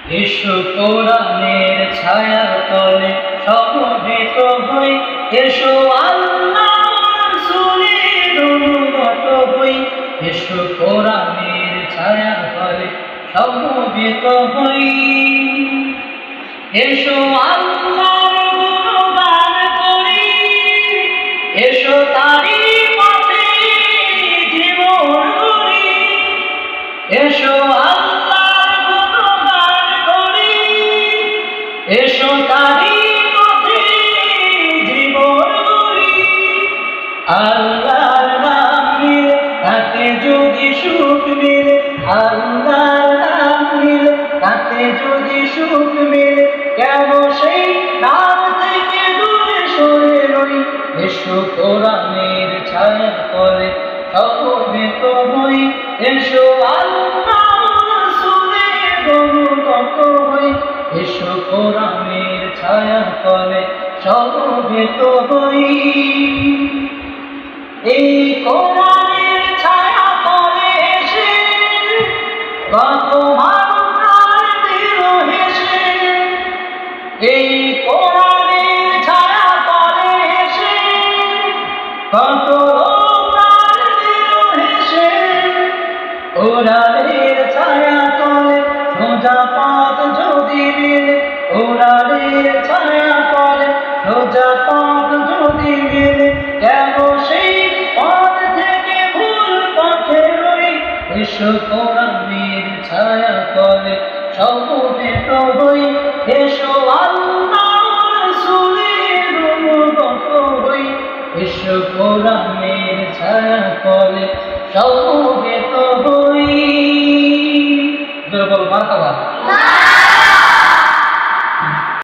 এসো কোরআনের ছায়া তলে সমবেত হই, এসো আল্লাহর রাসূলের অনুগত হই। এসো কোরআনের ছায়া তলে সমবেত হই, এসো আল্লাহর গুণগান করি, এসো তারি পথে জীবন গড়ি। এসো এসো তারি পথে জীবন গড়ি। আল্লাহর নাম নিলে তাতে যদি সুখ মিলে, আল্লাহর নাম নিলে তাতে যদি সুখ মিলে, কেন সেই নাম থেকে দূরে সরে রই। এসো কোরআনের ছায়া তলে সমবেত হই, এসো আল্লাহর রাসূলের অনুগত হই। এসো কোরআনের ছায়া তলে সমবেত হই। এই কোরআনের ছায়া তলে এসে কত মানুষ দিল হেসে। এই কোরআনের ছায়া তলে এসে কত লোক দিল হেসে। কোরআনের ছায়া তলে সোজা পথ যদি মিলে, কোরআনের ছায়া তলে সোজা পথ যদি মিলে, কেন সেই পথ থেকে ভুল পথে রই। এসো কোরআনের ছায়া তলে সব